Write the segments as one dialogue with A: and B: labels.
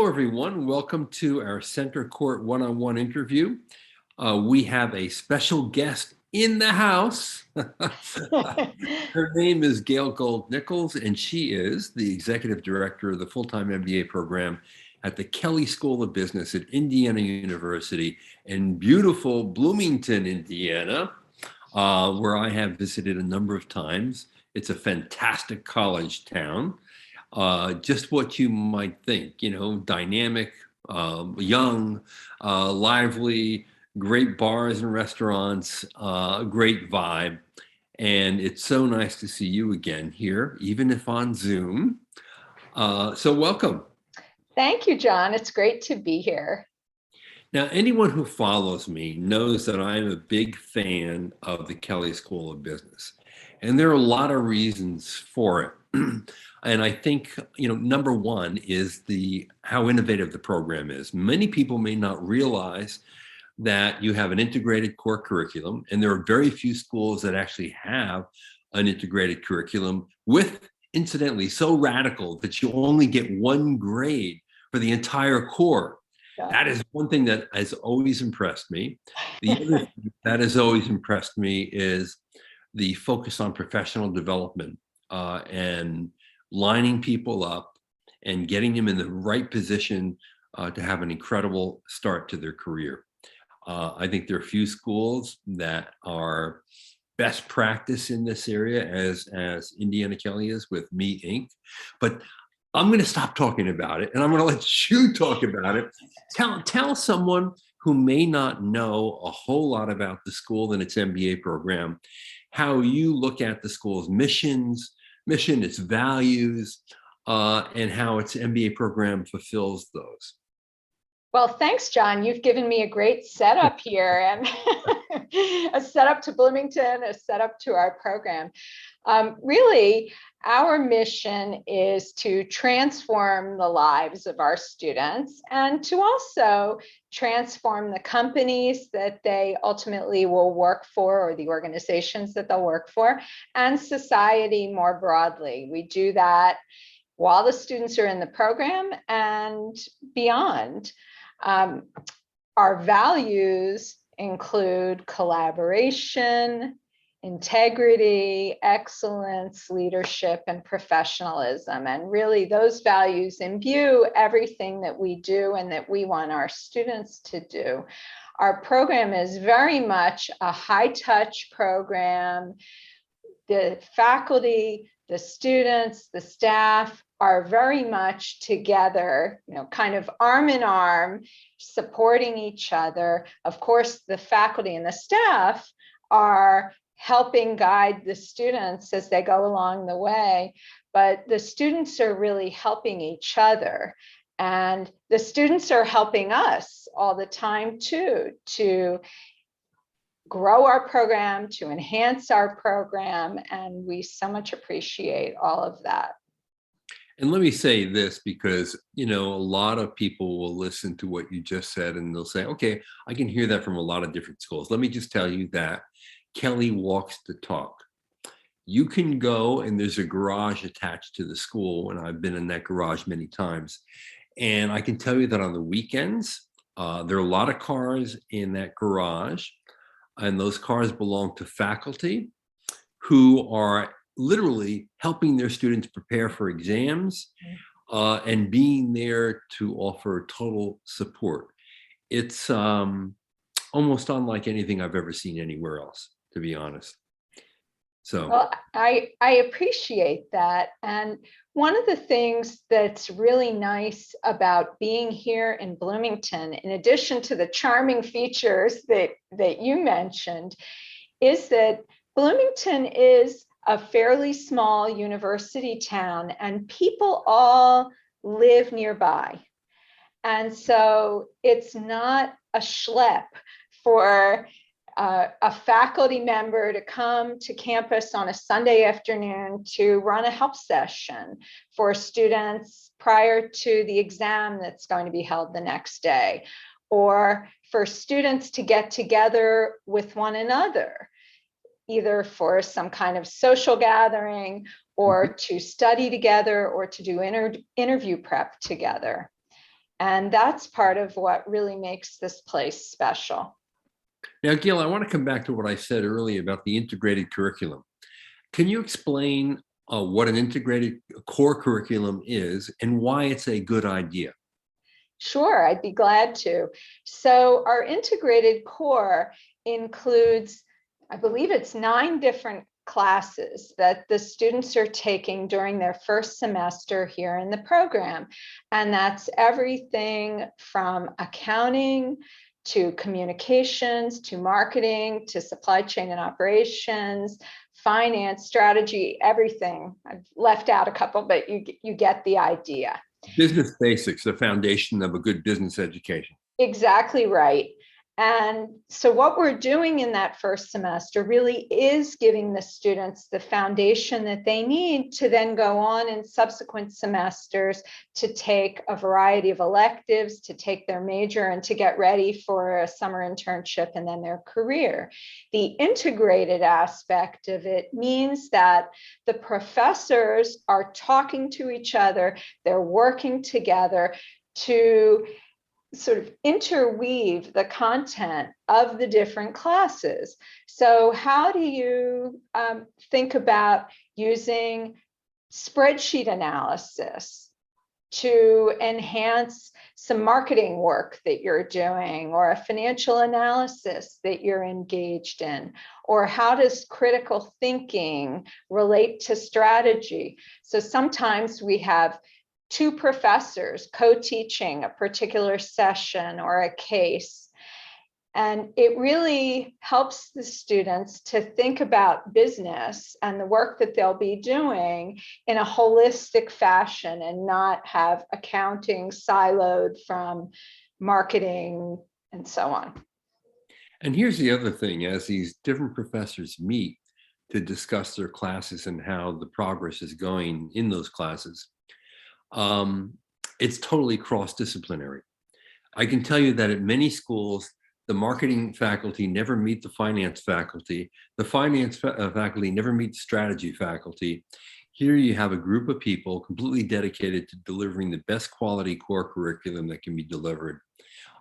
A: Hello, everyone. Welcome to our Center Court one-on-one interview. We have a special guest in the house. Her name is Gale Nichols, and she is the Executive Director of the full-time MBA program at the Kelley School of Business at Indiana University in beautiful Bloomington, Indiana, where I have visited a number of times. It's a fantastic college town. Just what you might think, dynamic, young, lively, great bars and restaurants, great vibe. And it's so nice to see you again here, even if on Zoom. So welcome.
B: Thank you, John. It's great to be here.
A: Now, anyone who follows me knows that I am a big fan of the Kelley School of Business. And there are a lot of reasons for it. And I think, number one is how innovative the program is. Many people may not realize that you have an integrated core curriculum, and there are very few schools that actually have an integrated curriculum with, incidentally, so radical that you only get one grade for the entire core. Yeah. That is one thing that has always impressed me. The other thing that has always impressed me is the focus on professional development and lining people up and getting them in the right position to have an incredible start to their career. I think there are a few schools that are best practice in this area, as Indiana Kelley is with Me Inc. But I'm going to stop talking about it, and I'm going to let you talk about it. Tell someone who may not know a whole lot about the school and its MBA program, how you look at the school's mission, its values, and how its MBA program fulfills those.
B: Well, thanks, John. You've given me a great setup here, and a setup to Bloomington, a setup to our program. Really, our mission is to transform the lives of our students and to also transform the companies that they ultimately will work for, or the organizations that they'll work for, and society more broadly. We do that while the students are in the program and beyond. Our values include collaboration, integrity, excellence, leadership, and professionalism. And really, those values imbue everything that we do and that we want our students to do. Our program is very much a high-touch program. The faculty, the students, the staff are very much together, kind of arm in arm, supporting each other. Of course, the faculty and the staff are helping guide the students as they go along the way, but the students are really helping each other. And the students are helping us all the time too, to grow our program, to enhance our program, and we so much appreciate all of that.
A: And let me say this, because, a lot of people will listen to what you just said and they'll say, okay, I can hear that from a lot of different schools. Let me just tell you that Kelley walks the talk. You can go, and there's a garage attached to the school, and I've been in that garage many times. And I can tell you that on the weekends, there are a lot of cars in that garage, and those cars belong to faculty who are literally helping their students prepare for exams and being there to offer total support. It's almost unlike anything I've ever seen anywhere else, to be honest. So,
B: well, I appreciate that. And one of the things that's really nice about being here in Bloomington, in addition to the charming features that you mentioned, is that Bloomington is a fairly small university town, and people all live nearby. And so it's not a schlep for a faculty member to come to campus on a Sunday afternoon to run a help session for students prior to the exam that's going to be held the next day, or for students to get together with one another, either for some kind of social gathering or to study together or to do interview prep together. And that's part of what really makes this place special.
A: Now, Gale, I want to come back to what I said earlier about the integrated curriculum. Can you explain what an integrated core curriculum is and why it's a good idea?
B: Sure, I'd be glad to. So our integrated core includes, I believe it's 9 different classes that the students are taking during their first semester here in the program. And that's everything from accounting to communications, to marketing, to supply chain and operations, finance, strategy, everything. I've left out a couple, but you get the idea.
A: Business basics, the foundation of a good business education.
B: Exactly right. And so what we're doing in that first semester really is giving the students the foundation that they need to then go on in subsequent semesters to take a variety of electives, to take their major, and to get ready for a summer internship and then their career. The integrated aspect of it means that the professors are talking to each other, they're working together to sort of interweave the content of the different classes. So how do you think about using spreadsheet analysis to enhance some marketing work that you're doing, or a financial analysis that you're engaged in? Or how does critical thinking relate to strategy? So sometimes we have 2 professors co-teaching a particular session or a case. And it really helps the students to think about business and the work that they'll be doing in a holistic fashion and not have accounting siloed from marketing and so on.
A: And here's the other thing, as these different professors meet to discuss their classes and how the progress is going in those classes, it's totally cross-disciplinary. I can tell you that at many schools, the marketing faculty never meet the finance faculty. The finance faculty never meet the strategy faculty. Here you have a group of people completely dedicated to delivering the best quality core curriculum that can be delivered.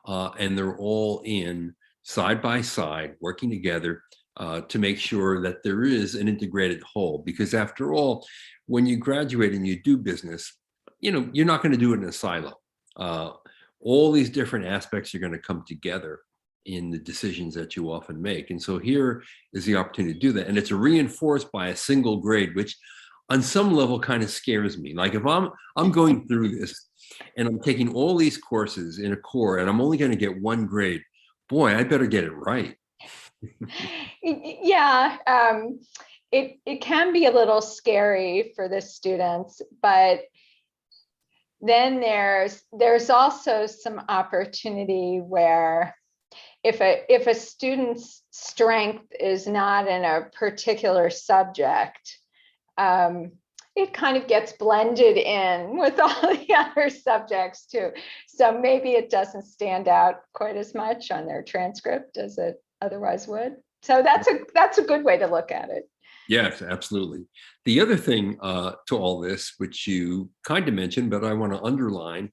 A: And they're all in side by side, working together to make sure that there is an integrated whole. Because after all, when you graduate and you do business, you're not going to do it in a silo. All these different aspects are going to come together in the decisions that you often make. And so here is the opportunity to do that. And it's reinforced by a single grade, which on some level kind of scares me. Like if I'm going through this and I'm taking all these courses in a core and I'm only going to get 1 grade, boy, I better get it right.
B: Yeah, it can be a little scary for the students, but then there's also some opportunity where if a student's strength is not in a particular subject, it kind of gets blended in with all the other subjects too. So maybe it doesn't stand out quite as much on their transcript as it otherwise would. So that's a good way to look at it.
A: Yes, absolutely. The other thing to all this, which you kind of mentioned, but I want to underline,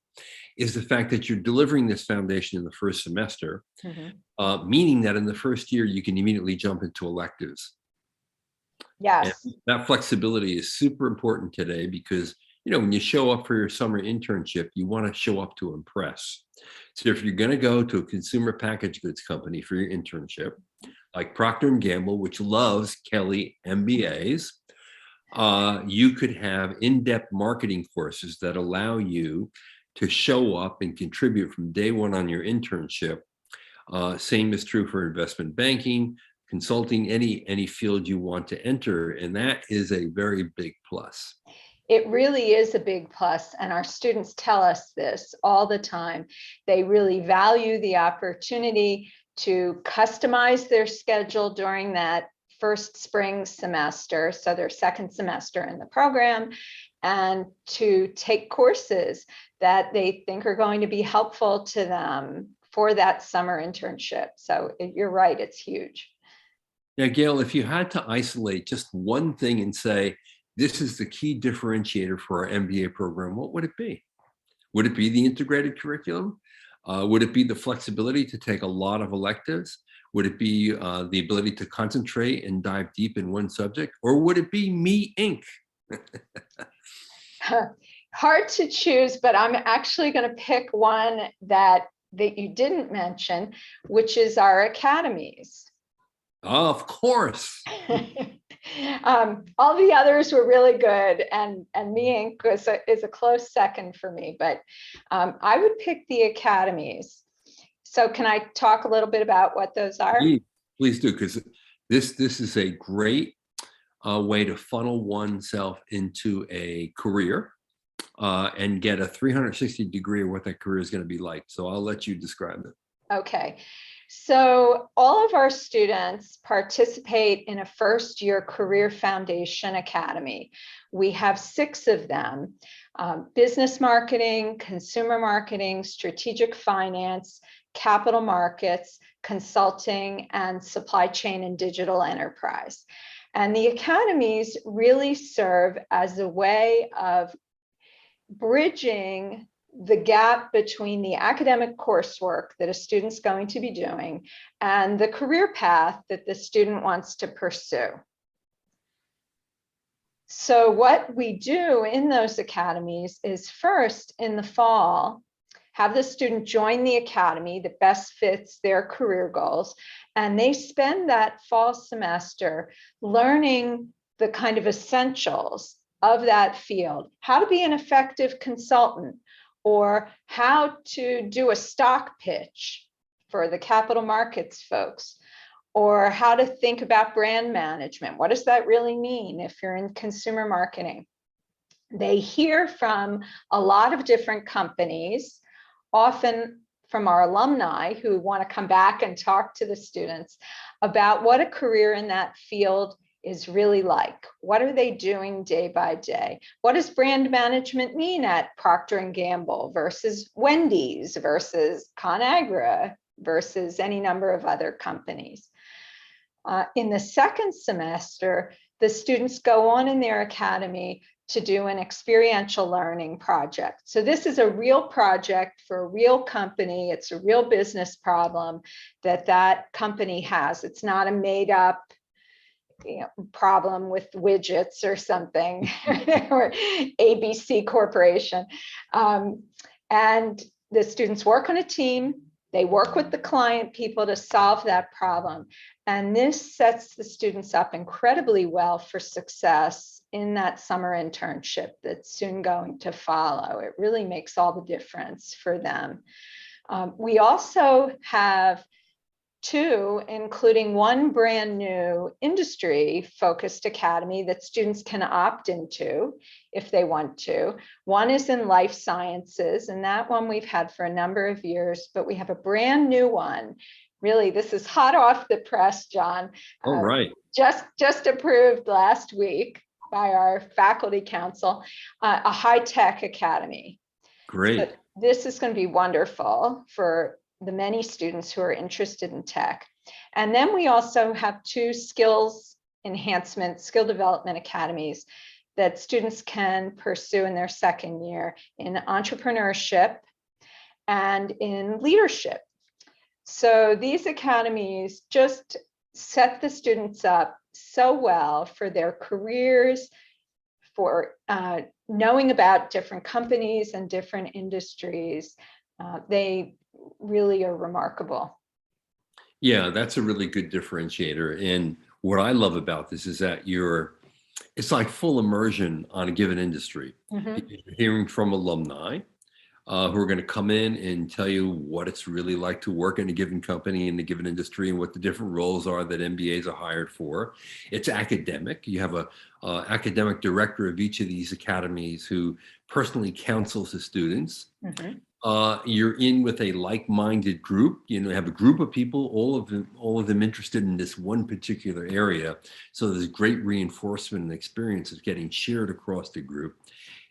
A: is the fact that you're delivering this foundation in the first semester, meaning that in the first year, you can immediately jump into electives.
B: Yes.
A: And that flexibility is super important today because, when you show up for your summer internship, you want to show up to impress. So if you're going to go to a consumer packaged goods company for your internship, like Procter & Gamble, which loves Kelley MBAs, you could have in-depth marketing courses that allow you to show up and contribute from day one on your internship. Same is true for investment banking, consulting, any field you want to enter. And that is a very big plus.
B: It really is a big plus, and our students tell us this all the time. They really value the opportunity to customize their schedule during that first spring semester, so their second semester in the program, and to take courses that they think are going to be helpful to them for that summer internship. So you're right, it's huge.
A: Now, Gale, if you had to isolate just one thing and say, this is the key differentiator for our MBA program, what would it be? Would it be the integrated curriculum? Would it be the flexibility to take a lot of electives? Would it be the ability to concentrate and dive deep in one subject? Or would it be me, Inc.?
B: Hard to choose, but I'm actually going to pick one that you didn't mention, which is our academies.
A: Of course.
B: All the others were really good, and Me Inc. is a close second for me, but I would pick the academies. So can I talk a little bit about what those are?
A: Please do, because this is a great way to funnel oneself into a career and get a 360-degree of what that career is going to be like. So I'll let you describe it.
B: Okay. So all of our students participate in a first-year Career Foundation Academy. We have 6 of them: business marketing, consumer marketing, strategic finance, capital markets, consulting, and supply chain and digital enterprise. And the academies really serve as a way of bridging the gap between the academic coursework that a student's going to be doing and the career path that the student wants to pursue. So what we do in those academies is, first, in the fall, have the student join the academy that best fits their career goals, and they spend that fall semester learning the kind of essentials of that field: how to be an effective consultant, or how to do a stock pitch for the capital markets folks, or how to think about brand management. What does that really mean if you're in consumer marketing? They hear from a lot of different companies, often from our alumni who want to come back and talk to the students about what a career in that field is really like. What are they doing day by day? What does brand management mean at Procter & Gamble versus Wendy's versus ConAgra versus any number of other companies? In the second semester, the students go on in their academy to do an experiential learning project. So this is a real project for a real company. It's a real business problem that company has. It's not a made up problem with widgets or something, or ABC Corporation. And the students work on a team. They work with the client people to solve that problem. And this sets the students up incredibly well for success in that summer internship that's soon going to follow. It really makes all the difference for them. We also have 2, including one brand new industry focused academy that students can opt into if they want to. One is in life sciences, and that one we've had for a number of years, but we have a brand new one. Really, this is hot off the press, John.
A: All right.
B: Just approved last week by our faculty council, a high-tech academy.
A: Great.
B: So this is going to be wonderful for the many students who are interested in tech. And then we also have 2 skills enhancement, skill development academies that students can pursue in their second year, in entrepreneurship and in leadership. So these academies just set the students up so well for their careers, for knowing about different companies and different industries. They really are remarkable.
A: Yeah, that's a really good differentiator. And what I love about this is that it's like full immersion on a given industry.
B: Mm-hmm.
A: You're hearing from alumni who are going to come in and tell you what it's really like to work in a given company in a given industry and what the different roles are that MBAs are hired for. It's academic. You have a academic director of each of these academies who personally counsels the students. Mm-hmm. You're in with a like-minded group. Have a group of people, all of them interested in this one particular area. So there's great reinforcement and experience is getting shared across the group.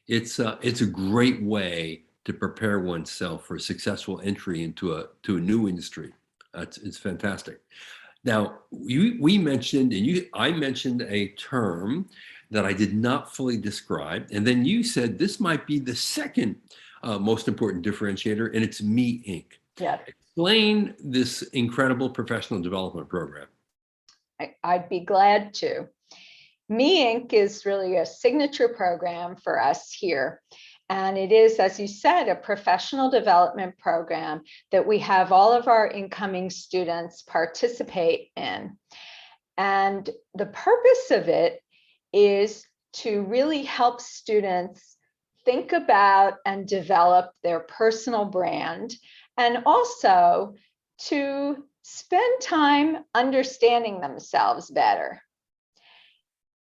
A: It's a great way to prepare oneself for a successful entry into a new industry. It's fantastic. Now, we mentioned, and I mentioned a term that I did not fully describe, and then you said this might be the second most important differentiator, and it's Me Inc.
B: Yeah,
A: Explain this incredible professional development program.
B: I'd be glad to. Me Inc. is really a signature program for us here. And it is, as you said, a professional development program that we have all of our incoming students participate in. And the purpose of it is to really help students think about and develop their personal brand, and also to spend time understanding themselves better.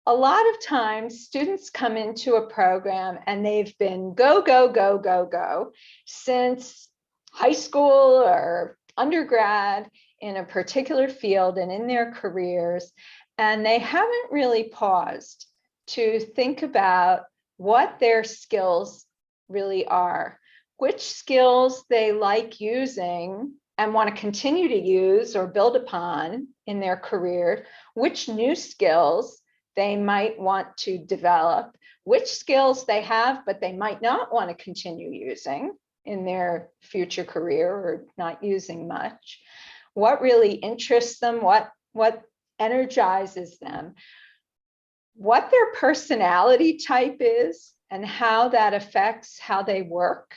B: A lot of times students come into a program and they've been go, go, go, go, go since high school or undergrad in a particular field and in their careers, and they haven't really paused to think about what their skills really are, which skills they like using and want to continue to use or build upon in their career, which new skills they might want to develop, which skills they have but they might not want to continue using in their future career or not using much, what really interests them, what energizes them, what their personality type is, and how that affects how they work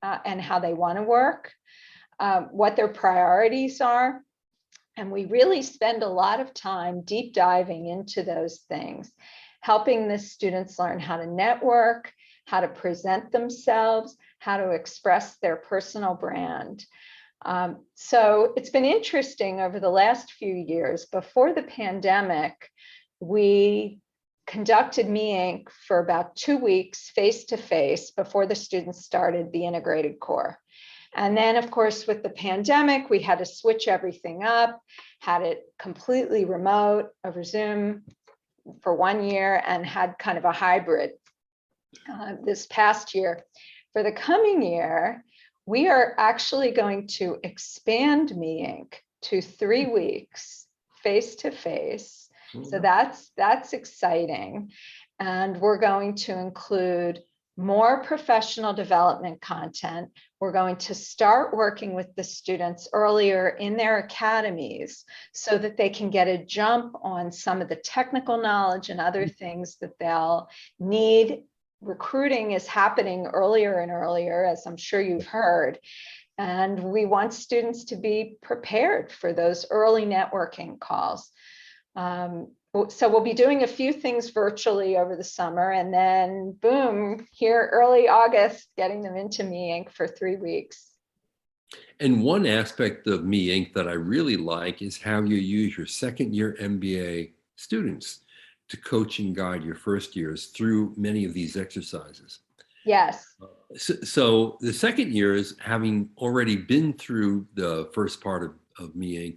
B: and how they want to work, what their priorities are. And we really spend a lot of time deep diving into those things, helping the students learn how to network, how to present themselves, how to express their personal brand. So it's been interesting over the last few years. Before the pandemic, we conducted Me Inc. for about 2 weeks face-to-face before the students started the integrated core. And then, of course, with the pandemic, we had to switch everything up, had it completely remote over Zoom for 1 year, and had kind of a hybrid this past year. For the coming year, we are actually going to expand Me Inc. to 3 weeks face-to-face. So that's exciting. And we're going to include more professional development content. We're going to start working with the students earlier in their academies so that they can get a jump on some of the technical knowledge and other things that they'll need. Recruiting is happening earlier and earlier, as I'm sure you've heard. And we want students to be prepared for those early networking calls. So we'll be doing a few things virtually over the summer, and then boom, here early August, getting them into Me Inc. for 3 weeks.
A: And one aspect of Me Inc. that I really like is how you use your second-year MBA students to coach and guide your first years through many of these exercises.
B: Yes.
A: So the second years, having already been through the first part of Me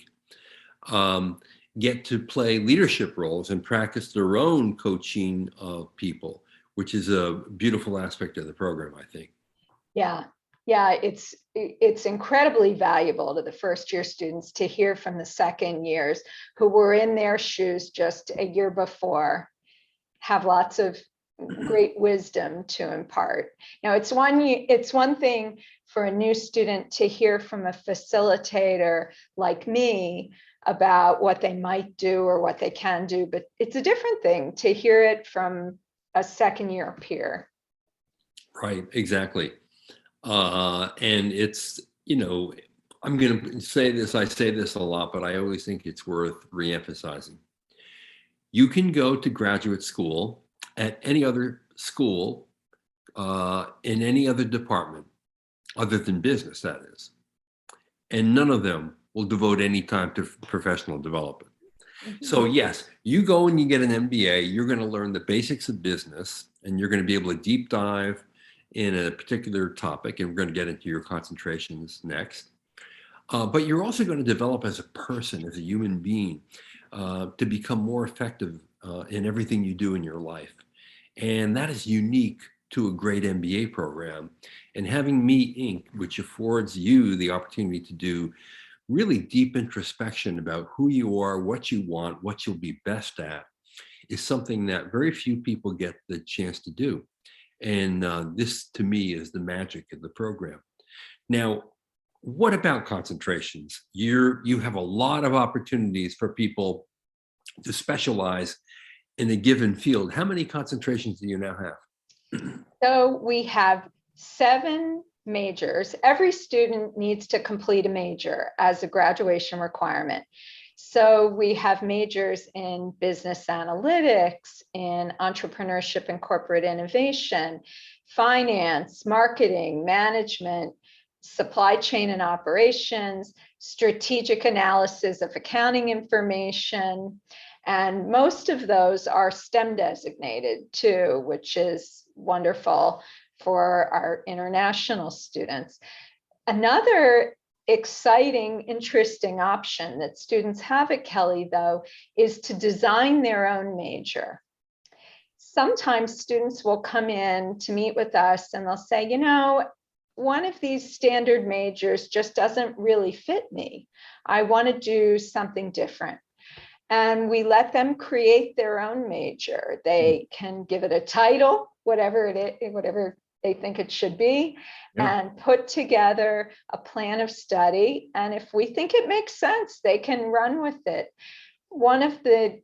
A: Inc., get to play leadership roles and practice their own coaching of people, which is a beautiful aspect of the program, I think.
B: Yeah, it's incredibly valuable to the first year students to hear from the second years who were in their shoes just a year before, have lots of great wisdom to impart. Now, it's one thing for a new student to hear from a facilitator like me about what they might do or what they can do, but it's a different thing to hear it from a second year peer.
A: Right, exactly. And it's, I'm going to say this, I say this a lot, but I always think it's worth reemphasizing. You can go to graduate school at any other school in any other department other than business, that is, and none of them will devote any time to professional development. Mm-hmm. So yes, you go and you get an MBA, you're going to learn the basics of business, and you're going to be able to deep dive in a particular topic, and we're going to get into your concentrations next. But you're also going to develop as a person, as a human being, to become more effective in everything you do in your life. And that is unique to a great MBA program. And having Me Inc., which affords you the opportunity to do really deep introspection about who you are, what you want, what you'll be best at, is something that very few people get the chance to do. And this, to me, is the magic of the program. Now, what about concentrations? You have a lot of opportunities for people to specialize in a given field. How many concentrations do you now have?
B: So we have 7 majors. Every student needs to complete a major as a graduation requirement. So we have majors in business analytics, in entrepreneurship and corporate innovation, finance, marketing, management, supply chain and operations, strategic analysis of accounting information. And most of those are STEM designated too, which is wonderful for our international students. Another exciting, interesting option that students have at Kelley, though, is to design their own major. Sometimes students will come in to meet with us and they'll say, you know, one of these standard majors just doesn't really fit me. I want to do something different. And we let them create their own major. They can give it a title, whatever it is, whatever they think it should be, and put together a plan of study. And if we think it makes sense, they can run with it. One of the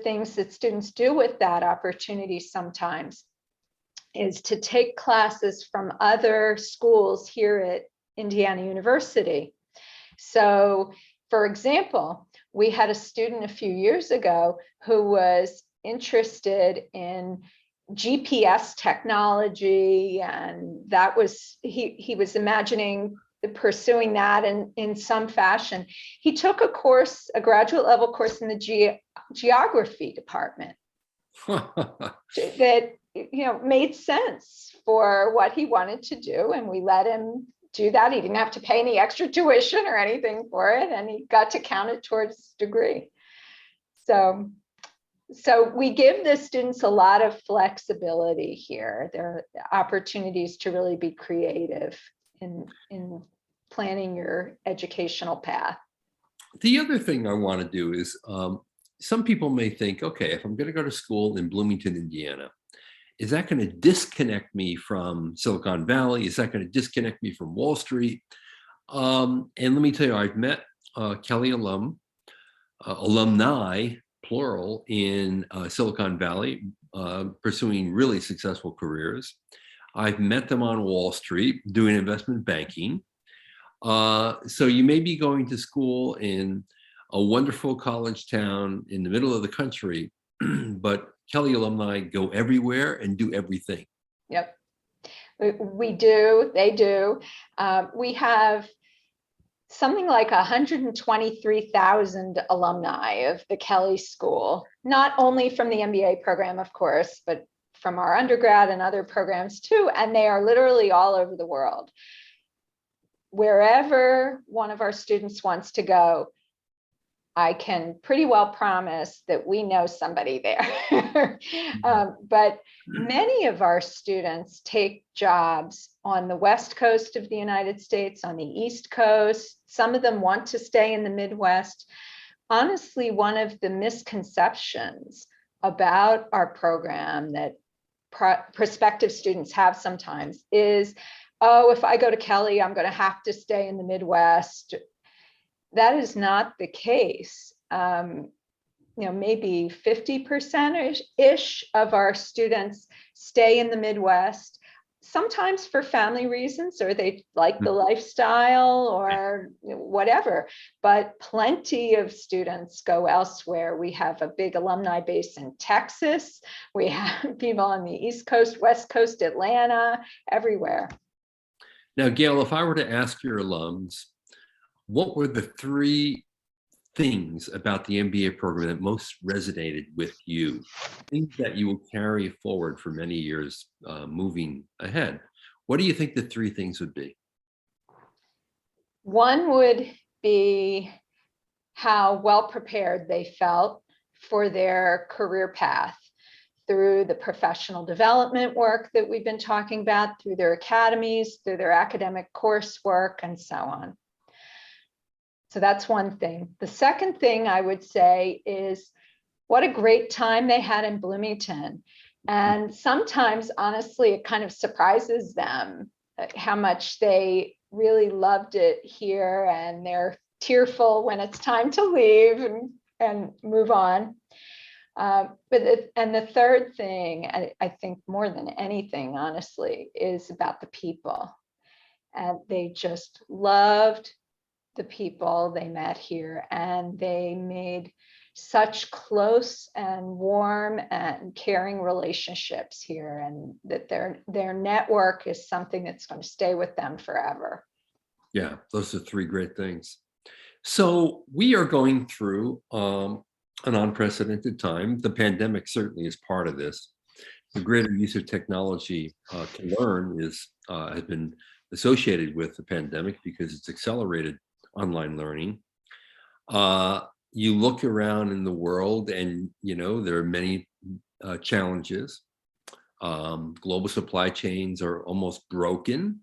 B: things that students do with that opportunity sometimes is to take classes from other schools here at Indiana University. So, for example, we had a student a few years ago who was interested in GPS technology, and that was, he was imagining pursuing that in some fashion. He took a course, a graduate level course in the geography department that, you know, made sense for what he wanted to do, and we let him do that. He didn't have to pay any extra tuition or anything for it, and he got to count it towards his degree. So we give the students a lot of flexibility here. There are opportunities to really be creative in planning your educational path.
A: The other thing I want to do is, some people may think, okay, if I'm going to go to school in Bloomington, Indiana, is that going to disconnect me from Silicon Valley? Is that going to disconnect me from Wall Street? And let me tell you, I've met Kelley alumni, plural, in Silicon Valley, pursuing really successful careers. I've met them on Wall Street doing investment banking. So you may be going to school in a wonderful college town in the middle of the country, but Kelley alumni go everywhere and do everything.
B: Yep, we do, they do. We have something like 123,000 alumni of the Kelley School, not only from the MBA program, of course, but from our undergrad and other programs too. And they are literally all over the world. Wherever one of our students wants to go, I can pretty well promise that we know somebody there. But many of our students take jobs on the West Coast of the United States, on the East Coast. Some of them want to stay in the Midwest. Honestly, one of the misconceptions about our program that prospective students have sometimes is, oh, if I go to Kelley, I'm going to have to stay in the Midwest. That is not the case. You know, maybe 50%-ish of our students stay in the Midwest, sometimes for family reasons, or they like the lifestyle or whatever, but plenty of students go elsewhere. We have a big alumni base in Texas. We have people on the East Coast, West Coast, Atlanta, everywhere.
A: Now, Gale, if I were to ask your alums, what were the 3 things about the MBA program that most resonated with you, things that you will carry forward for many years moving ahead? What do you think the 3 things would be?
B: One would be how well prepared they felt for their career path through the professional development work that we've been talking about, through their academies, through their academic coursework, and so on. So that's one thing. The second thing I would say is what a great time they had in Bloomington. And sometimes, honestly, it kind of surprises them how much they really loved it here, and they're tearful when it's time to leave and move on. And the third thing, I think more than anything, honestly, is about the people. And they just loved the people they met here, and they made such close and warm and caring relationships here, and that their network is something that's going to stay with them forever.
A: Yeah, those are three great things. So we are going through an unprecedented time. The pandemic certainly is part of this. The greater use of technology to learn has been associated with the pandemic because it's accelerated online learning. You look around in the world, and there are many challenges. Global supply chains are almost broken.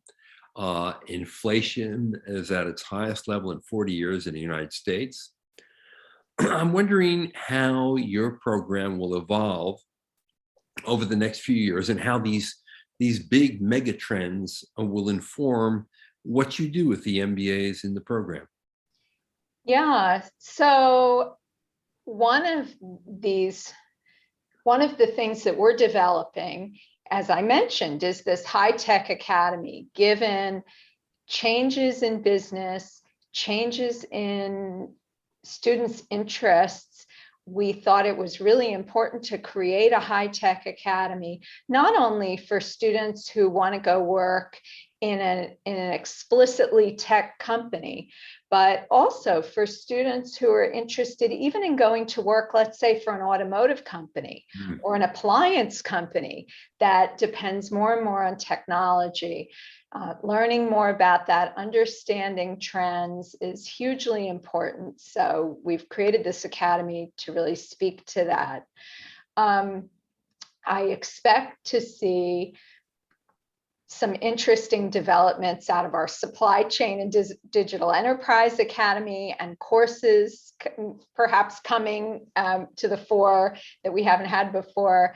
A: Inflation is at its highest level in 40 years in the United States. I'm wondering how your program will evolve over the next few years, and how these big mega trends will inform what you do with the MBAs in the program.
B: Yeah, so one of the things that we're developing, as I mentioned, is this high-tech academy. Given changes in business, changes in students' interests, we thought it was really important to create a high-tech academy, not only for students who want to go work in an explicitly tech company, but also for students who are interested even in going to work, let's say, for an automotive company or an appliance company that depends more and more on technology. Learning more about that, understanding trends is hugely important. So we've created this academy to really speak to that. I expect to see some interesting developments out of our supply chain and digital enterprise academy, and courses perhaps coming to the fore that we haven't had before,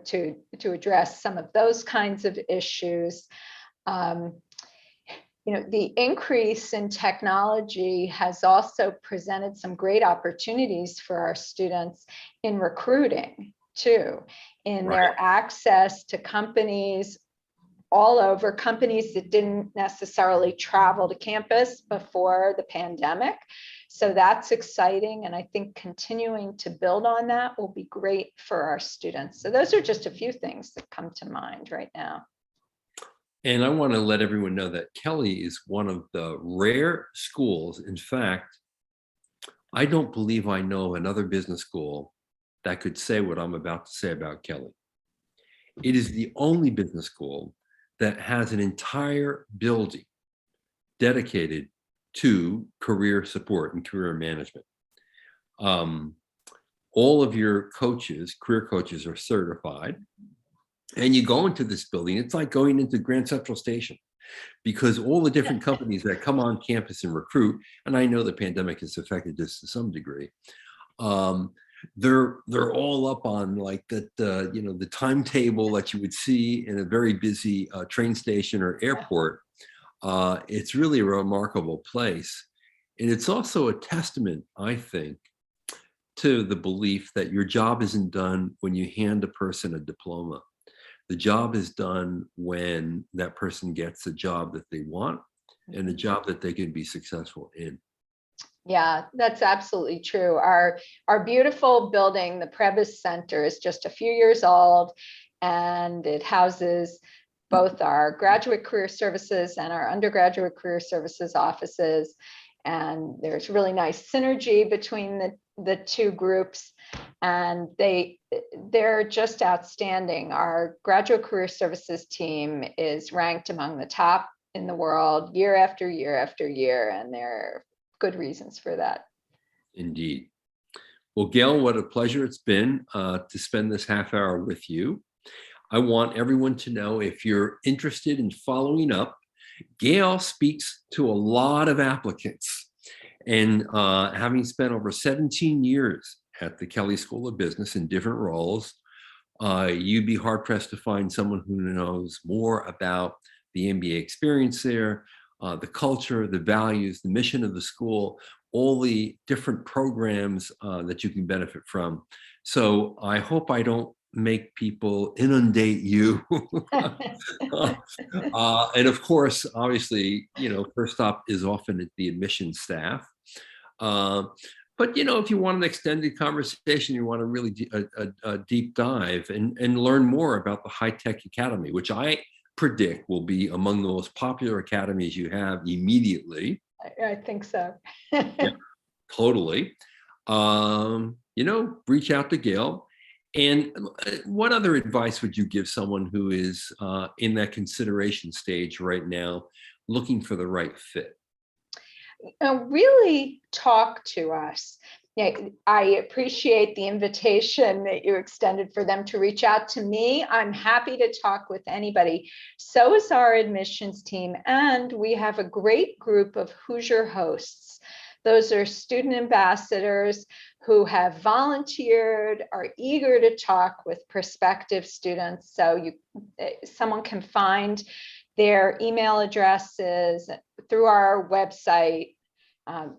B: to address some of those kinds of issues. The increase in technology has also presented some great opportunities for our students in recruiting too, in their access to companies all over, companies that didn't necessarily travel to campus before the pandemic. So that's exciting. And I think continuing to build on that will be great for our students. So those are just a few things that come to mind right now.
A: And I want to let everyone know that Kelley is one of the rare schools. In fact, I don't believe I know another business school that could say what I'm about to say about Kelley. It is the only business school that has an entire building dedicated to career support and career management. All of your coaches, career coaches, are certified. And you go into this building, it's like going into Grand Central Station, because all the different companies that come on campus and recruit, and I know the pandemic has affected this to some degree, they're all up on like the timetable that you would see in a very busy train station or airport. It's really a remarkable place. And it's also a testament, I think, to the belief that your job isn't done when you hand a person a diploma. The job is done when that person gets a job that they want and a job that they can be successful in.
B: Yeah, that's absolutely true. Our beautiful building, the Prebys Center, is just a few years old, and it houses both our graduate career services and our undergraduate career services offices. And there's really nice synergy between the two groups, and they're just outstanding. Our graduate career services team is ranked among the top in the world year after year after year, and they're good reasons for that.
A: Indeed. Well, Gale, what a pleasure it's been to spend this half hour with you. I want everyone to know, if you're interested in following up, Gale speaks to a lot of applicants. And having spent over 17 years at the Kelley School of Business in different roles, You'd be hard pressed to find someone who knows more about the MBA experience there, the culture, the values, the mission of the school, all the different programs that you can benefit from. So I hope I don't make people inundate you. And of course, obviously, first stop is often the admissions staff. Uh, but if you want an extended conversation, you want to really a deep dive and learn more about the High Tech Academy, which I predict will be among the most popular academies you have immediately.
B: I think so.
A: Yeah, totally. Reach out to Gale. And what other advice would you give someone who is in that consideration stage right now, looking for the right fit?
B: Really talk to us. Yeah, I appreciate the invitation that you extended for them to reach out to me. I'm happy to talk with anybody. So is our admissions team. And we have a great group of Hoosier hosts. Those are student ambassadors who have volunteered, are eager to talk with prospective students. So someone can find their email addresses through our website,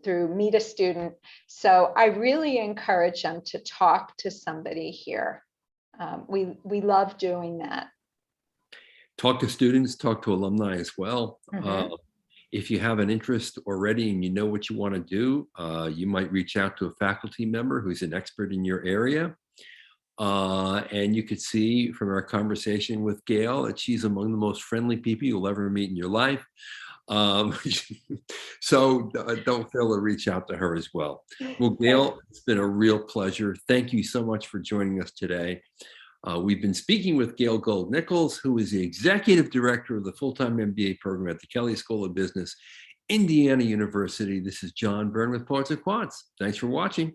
B: through Meet a Student. So I really encourage them to talk to somebody here. We love doing that.
A: Talk to students, talk to alumni as well. Mm-hmm. If you have an interest already and you know what you want to do, you might reach out to a faculty member who's an expert in your area. And you could see from our conversation with Gale that she's among the most friendly people you'll ever meet in your life. So don't fail to reach out to her as well. Well, Gale, it's been a real pleasure. Thank you so much for joining us today. We've been speaking with Gale Nichols, who is the Executive Director of the Full-Time MBA Program at the Kelley School of Business, Indiana University. This is John Byrne with Poets and Quants. Thanks for watching.